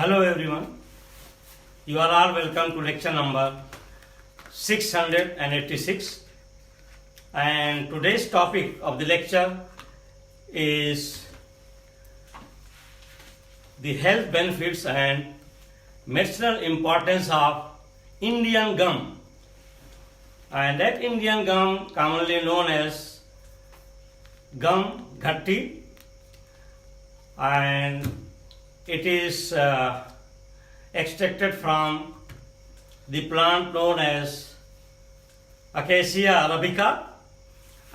Hello everyone, you are all welcome to lecture number 686, and today's topic of the lecture is the health benefits and medicinal importance of Indian gum, and that Indian gum commonly known as gum ghatti, and it is extracted from the plant known as Acacia arabica,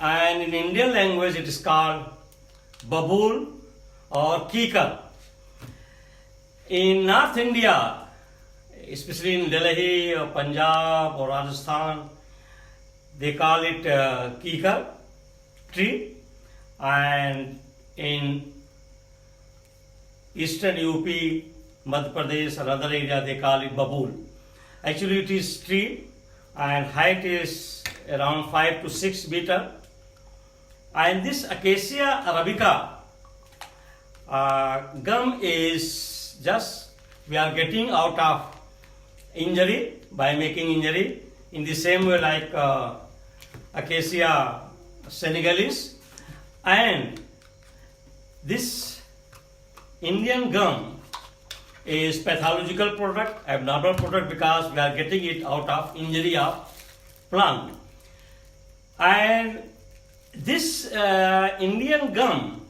and in Indian language it is called babool or kikar. In North India, especially in Delhi or Punjab or Rajasthan, they call it kikar tree, and in Eastern UP, Madhya Pradesh or other area they call it babool. Actually it is tree and height is around 5 to 6 meter. And this Acacia arabica gum is just we are getting out of injury by making injury in the same way like Acacia senegalis, and this Indian gum is pathological product, abnormal product, because we are getting it out of injury of plant. And this Indian gum,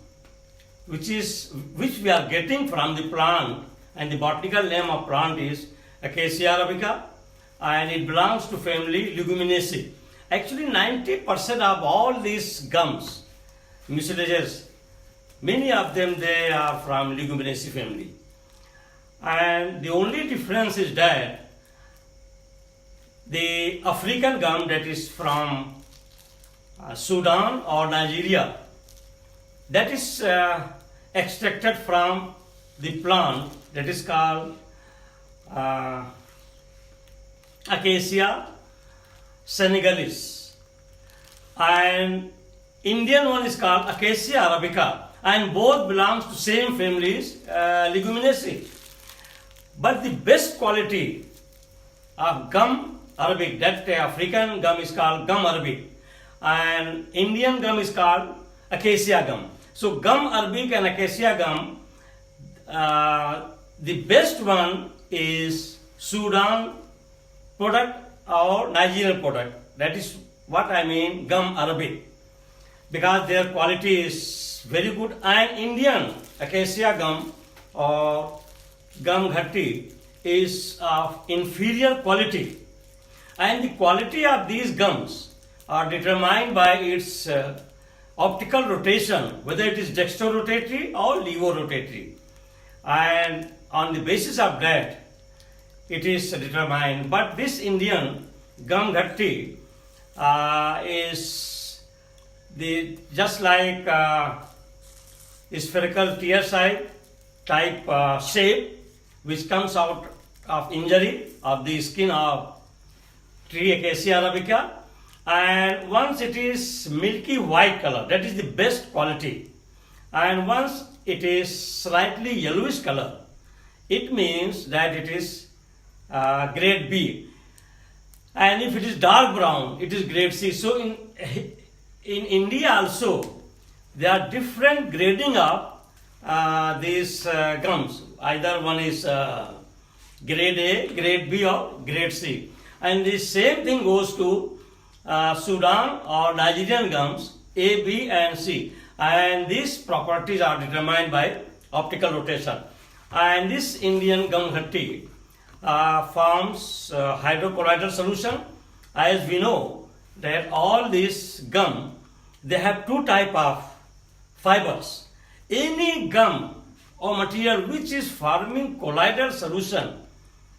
which we are getting from the plant, and the botanical name of plant is Acacia arabica, and it belongs to family Leguminosae. Actually 90% of all these gums, mucilages, many of them they are from Leguminosae family, and the only difference is that the African gum, that is from Sudan or Nigeria, that is extracted from the plant that is called Acacia senegalis, and Indian one is called Acacia arabica, and both belongs to same families, Leguminosae. But the best quality of gum arabic, that African gum is called gum arabic, and Indian gum is called Acacia gum. So gum arabic and Acacia gum, the best one is Sudan product or Nigerian product. That is what I mean gum arabic, because their quality is very good. And Indian Acacia gum or gum ghatti is of inferior quality, and the quality of these gums are determined by its optical rotation, whether it is dextrorotatory or levorotatory, and on the basis of that it is determined. But this Indian gum ghatti is just like spherical tear-shaped type shape, which comes out of injury of the skin of tree Acacia arabica, and once it is milky white color, that is the best quality, and once it is slightly yellowish color, it means that it is grade B, and if it is dark brown, it is grade C. So in India also there are different grading of these gums. Either one is grade A, grade B or grade C, and the same thing goes to Sudan or Nigerian gums A, B and C, and these properties are determined by optical rotation. And this Indian gum ghatti forms hydrocolloidal solution. As we know that all these gum, they have two type of fibers. Any gum or material which is forming colloidal solution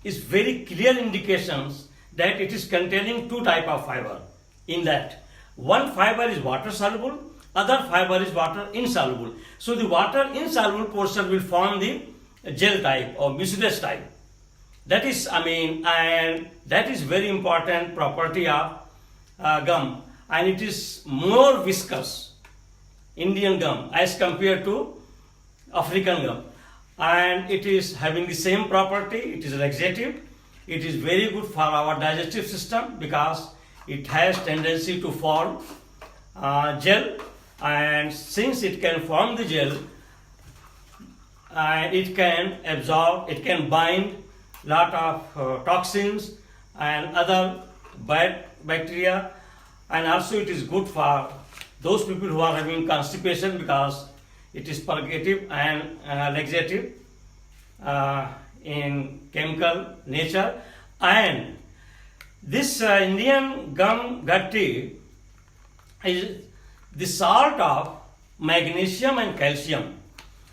is very clear indications that it is containing two type of fiber. In that, one fiber is water soluble, other fiber is water insoluble. So the water insoluble portion will form the gel type or mucilage type. That is, and that is very important property of gum, and it is more viscous, Indian gum, as compared to African gum. and it is having the same property. It is laxative. It is very good for our digestive system because it has tendency to form gel, and since it can form the gel, it can absorb, it can bind lot of toxins and other bad bacteria, and also it is good for those people who are having constipation because it is purgative and laxative in chemical nature. And this Indian gum ghatti is the salt of magnesium and calcium,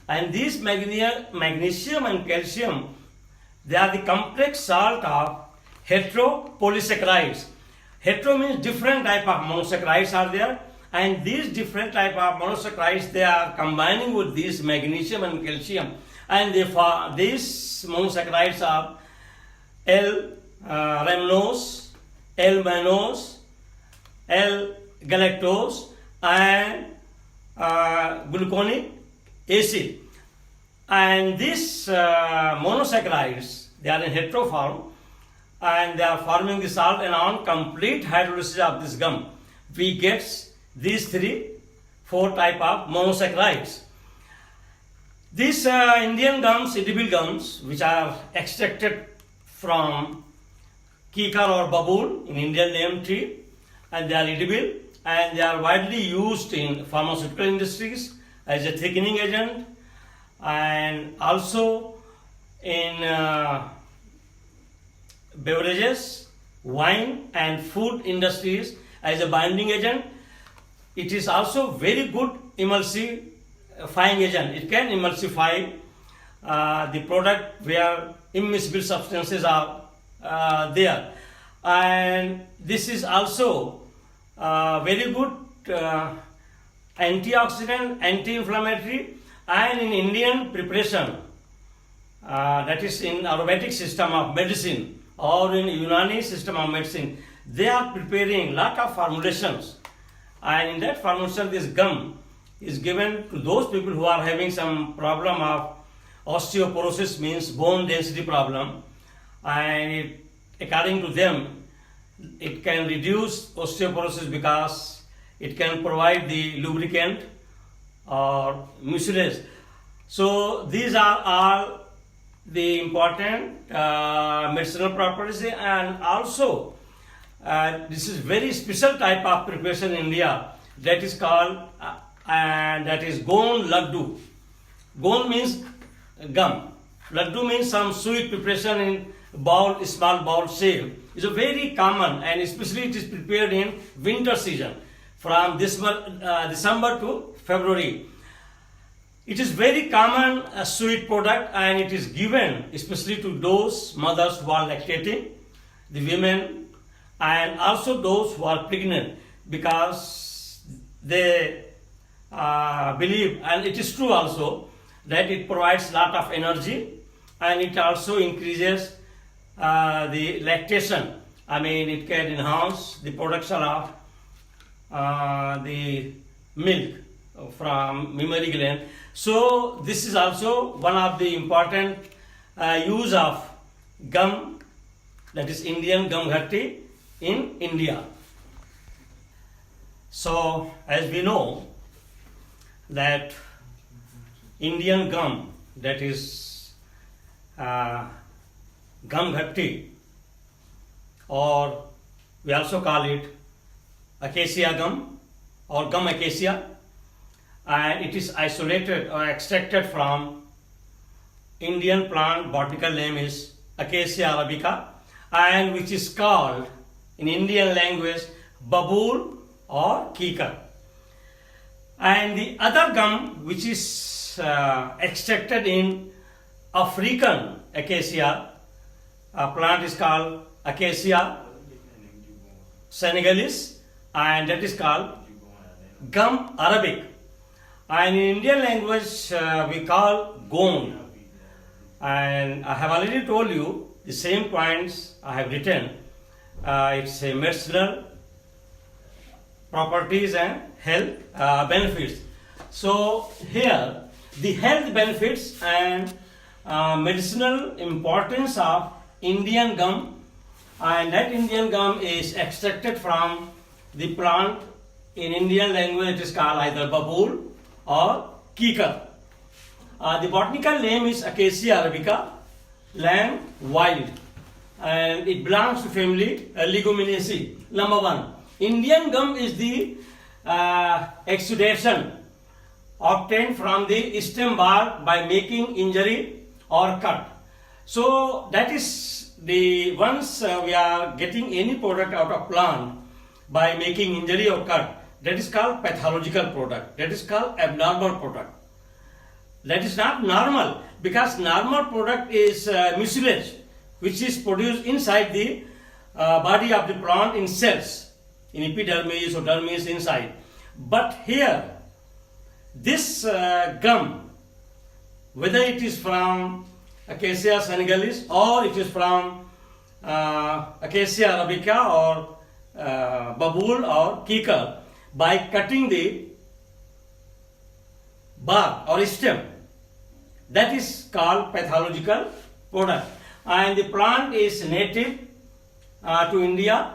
and these magnesium and calcium, they are the complex salt of heteropolysaccharides. Hetero means different type of monosaccharides are there, and these different type of monosaccharides, they are combining with these magnesium and calcium, and these monosaccharides are L-rhamnose, L-mannose, L-galactose, and gluconic acid. And these monosaccharides, they are in hetero form, and they are forming the salt, and on complete hydrolysis of this gum, we get these four type of monosaccharides. These Indian gums, edible gums, which are extracted from kikar or babool in Indian name tree, and they are edible, and they are widely used in pharmaceutical industries as a thickening agent, and also in beverages, wine and food industries as a binding agent. It is also very good emulsifying agent. It can emulsify the product where immiscible substances are there, and this is also very good antioxidant, anti-inflammatory, and in Indian preparation, that is in Ayurvedic system of medicine or in Unani system of medicine, they are preparing lot of formulations, and in that formulation this gum is given to those people who are having some problem of osteoporosis, means bone density problem, and according to them it can reduce osteoporosis because it can provide the lubricant or mucilage. So these are all the important medicinal properties, and also this is very special type of preparation in India that is called and that is Gond Laddu. Gond means gum. Laddu means some sweet preparation in bowl, small bowl shape. It's a very common, and especially it is prepared in winter season from December to February. It is very common sweet product, and it is given especially to those mothers who are lactating, the women, and also those who are pregnant, because they believe, and it is true also, that it provides lot of energy, and it also increases the lactation. I mean, it can enhance the production of the milk from mammary gland. So this is also one of the important use of gum, that is Indian gum ghatti in India. So as we know that Indian gum, that is gum ghatti, or we also call it acacia gum or gum acacia, and it is isolated or extracted from Indian plant. Botanical name is Acacia arabica, and which is called in Indian language babool or kikar. And the other gum which is extracted in African acacia plant is called Acacia senegalis, and that is called gum arabic. And in Indian language we call gond. And I have already told you the same points I have written. It's a medicinal properties and health benefits. So here the health benefits and medicinal importance of Indian gum, and that Indian gum is extracted from the plant. In Indian language it is called either babul or kikar. The botanical name is Acacia arabica, Lang wild, and it belongs to family Leguminaceae. Number one, Indian gum is the exudation obtained from the stem bark by making injury or cut. So that is the once we are getting any product out of plant by making injury or cut, that is called pathological product, that is called abnormal product. That is not normal, because normal product is mucilage, which is produced inside the body of the plant in cells, in epidermis or dermis inside. But here, this gum, whether it is from Acacia senegalis or it is from Acacia arabica or babul or kikar, by cutting the bark or stem, that is called pathological product. And the plant is native to India.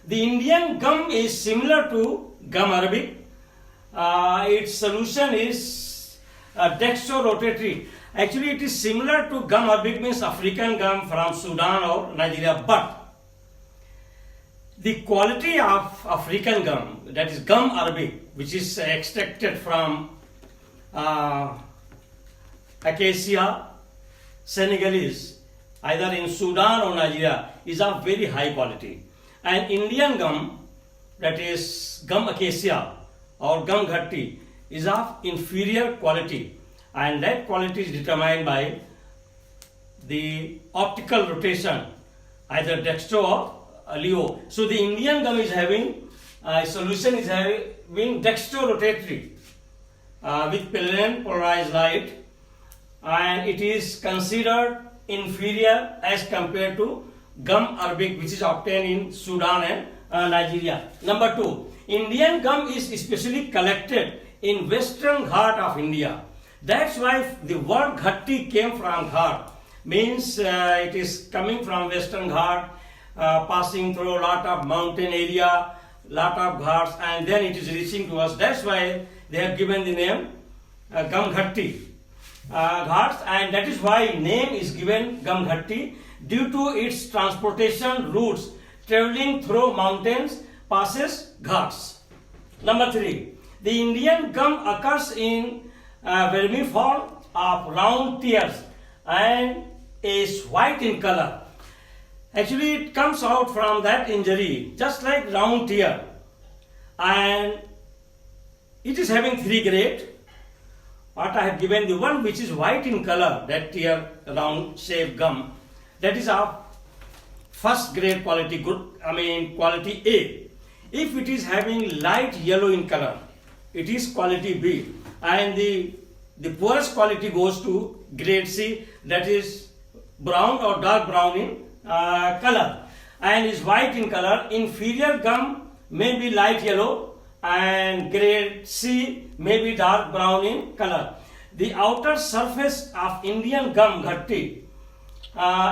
The Indian gum is similar to gum arabic. Its solution is dextrorotatory. Actually, it is similar to gum arabic, means African gum from Sudan or Nigeria, but the quality of African gum, that is gum arabic, which is extracted from Acacia senegalis, either in Sudan or Nigeria, is of very high quality. And Indian gum, that is gum acacia or gum ghatti, is of inferior quality, and that quality is determined by the optical rotation, either dextro or leo. So the Indian gum is having solution is having dextrorotatory with polarized light, and it is considered inferior as compared to gum arabic, which is obtained in Sudan and Nigeria. Number two, Indian gum is especially collected in Western Ghat of India. That's why the word ghatti came from Ghat, means it is coming from Western Ghat, passing through a lot of mountain area, lot of ghats, and then it is reaching to us. That's why they have given the name gum ghatti ghats, and that is why name is given gum ghatti due to its transportation routes traveling through mountains, passes, ghats. Number three, the Indian gum occurs in vermiform of round tears and is white in color. Actually, it comes out from that injury just like round tear, and it is having three grades. What I have given, the one which is white in color, that tear round shaped gum, that is of first grade quality, quality A. If it is having light yellow in color, it is quality B, and the poorest quality goes to grade C, that is brown or dark brown in color, and is white in color. Inferior gum may be light yellow, and grade C may be dark brown in color. The outer surface of Indian gum ghatti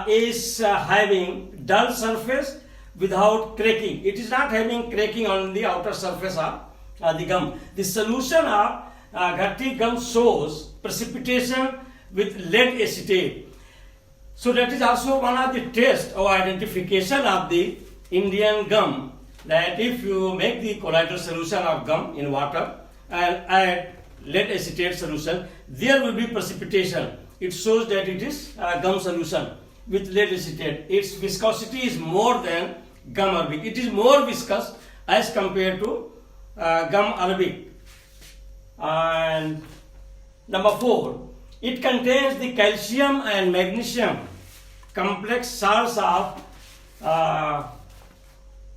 is having dull surface without cracking. It is not having cracking on the outer surface of the gum. The solution of ghatti gum shows precipitation with lead acetate. So that is also one of the tests or identification of the Indian gum, that if you make the colloidal solution of gum in water and add lead acetate solution, there will be precipitation. It shows that it is gum solution with lead acetate. Its viscosity is more than gum arabic. It is more viscous as compared to gum arabic. And number 4, it contains the calcium and magnesium complex salts of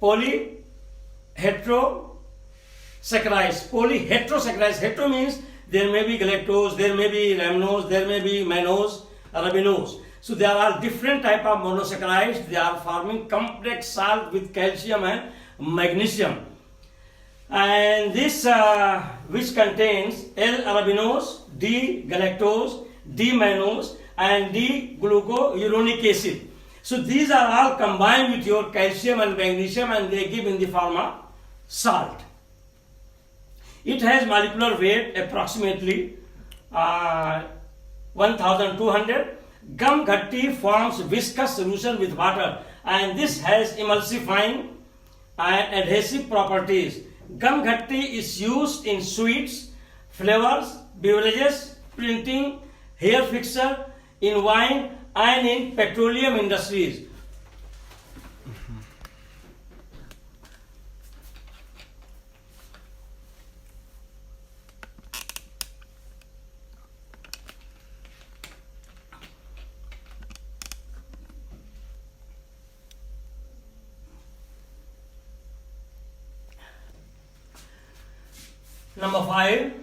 polyheterosaccharides. Polyheterosaccharides. Hetero means there may be galactose, there may be rhamnose, there may be mannose, arabinose. So there are different type of monosaccharides. They are forming complex salt with calcium and magnesium. And this which contains L-arabinose, D-galactose, D-mannose, and D-glucouronic acid. So these are all combined with your calcium and magnesium, and they give in the form of salt. It has molecular weight approximately 1200. Gum Ghatti forms viscous solution with water, and this has emulsifying and adhesive properties. Gum Ghatti is used in sweets, flavors, beverages, printing, hair fixture, in wine, and in petroleum industries. Number 5,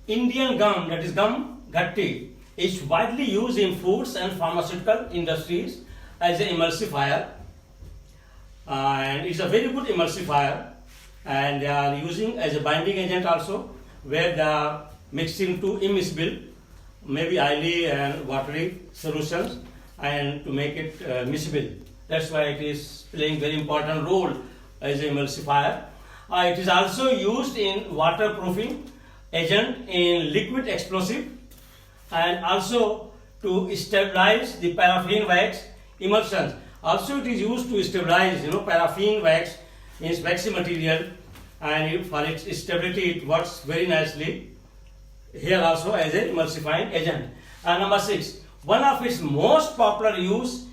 Indian gum, that is gum ghatti, is widely used in foods and pharmaceutical industries as an emulsifier, and it's a very good emulsifier, and they are using as a binding agent also, where they are mixed into immiscible, maybe oily and watery solutions, and to make it miscible. That's why it is playing very important role as an emulsifier. It is also used in waterproofing agent, in liquid explosive, and also to stabilize the paraffin wax emulsions. Also it is used to stabilize, paraffin wax means waxy material, and for its stability it works very nicely here also as an emulsifying agent. Number 6, one of its most popular use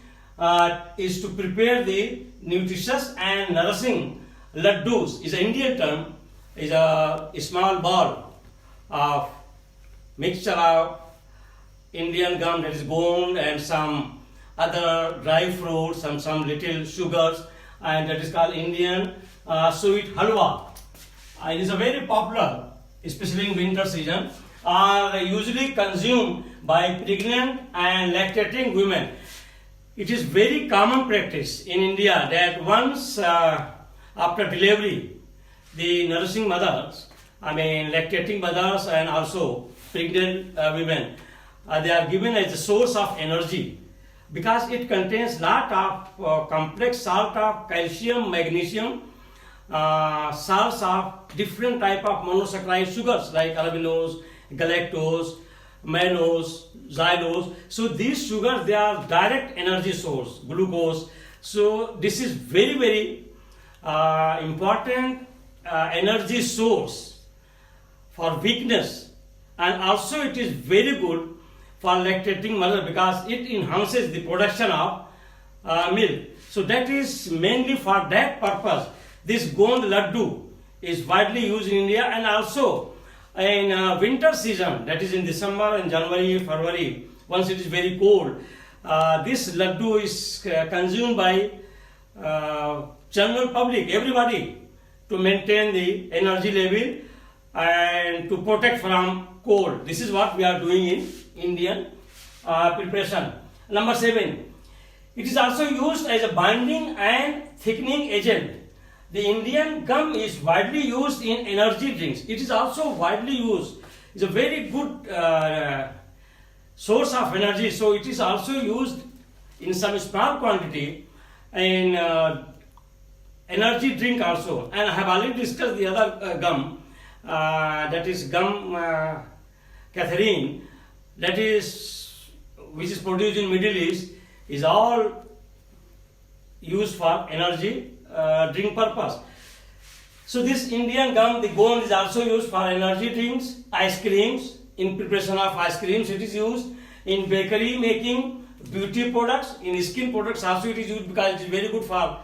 is to prepare the nutritious and nourishing laddus. Is an Indian term, is a small ball of mixture of Indian gum, that is gond, and some other dry fruits and some little sugars, and that is called Indian sweet halwa. It is a very popular, especially in winter season, are usually consumed by pregnant and lactating women. It is very common practice in India that once after delivery, the nourishing mothers, lactating mothers and also pregnant women, they are given as a source of energy, because it contains lot of complex salt of calcium, magnesium, salts of different type of monosaccharide sugars like allulose, galactose, mannose, xylose. So these sugars, they are direct energy source, glucose. So this is very, very important energy source for weakness, and also it is very good for lactating mother because it enhances the production of milk. So that is mainly for that purpose. This gond laddu is widely used in India, and also in winter season, that is in December and January, February, once it is very cold, this laddu is consumed by general public, everybody, to maintain the energy level and to protect from cold. This is what we are doing in Indian preparation. Number 7, it is also used as a binding and thickening agent. The Indian gum is widely used in energy drinks. It is also widely used. It's a very good source of energy. So it is also used in some small quantity in energy drink also. And I have already discussed the other gum, that is gum Catherine, that is which is produced in Middle East, is all used for energy drink purpose. So this Indian gum, the gond, is also used for energy drinks, ice creams. In preparation of ice creams it is used, in bakery making, beauty products, in skin products also it is used because it is very good for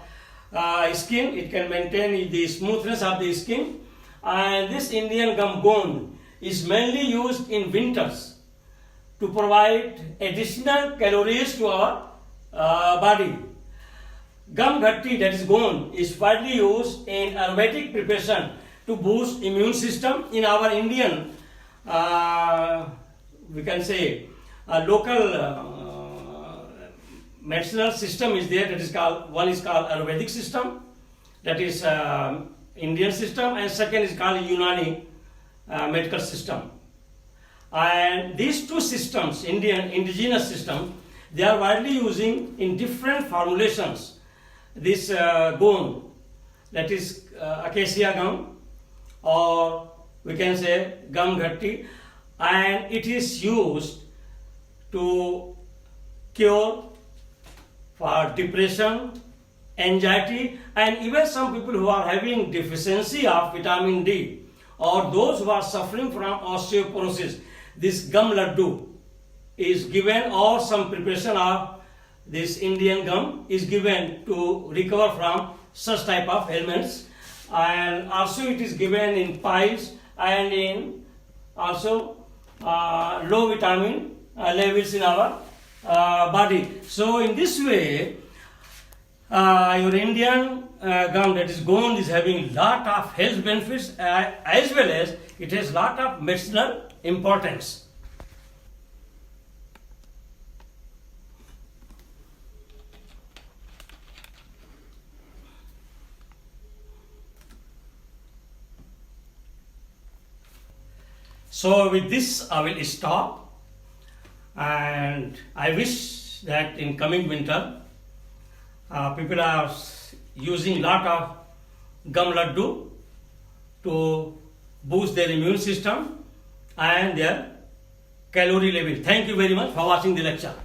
skin. It can maintain the smoothness of the skin. And this Indian gum gond is mainly used in winters to provide additional calories to our body. Gum ghatti, that is gond, is widely used in Ayurvedic preparation to boost immune system. In our Indian, we can say, local medicinal system is there. That is called, one is called Ayurvedic system, that is Indian system, and second is called Unani medical system. And these two systems, Indian indigenous system, They are widely using in different formulations this gum, that is acacia gum, or we can say gum ghatti, and it is used to cure for depression, anxiety, and even some people who are having deficiency of vitamin D, or those who are suffering from osteoporosis. This gum laddu is given, or some preparation of this Indian gum is given to recover from such type of ailments. And also it is given in piles and in also low vitamin levels in our body. So in this way, your Indian gum, that is Gond, is having lot of health benefits as well as it has lot of medicinal importance. So with this I will stop, and I wish that in coming winter people are using lot of gum laddu to boost their immune system and their calorie level. Thank you very much for watching the lecture.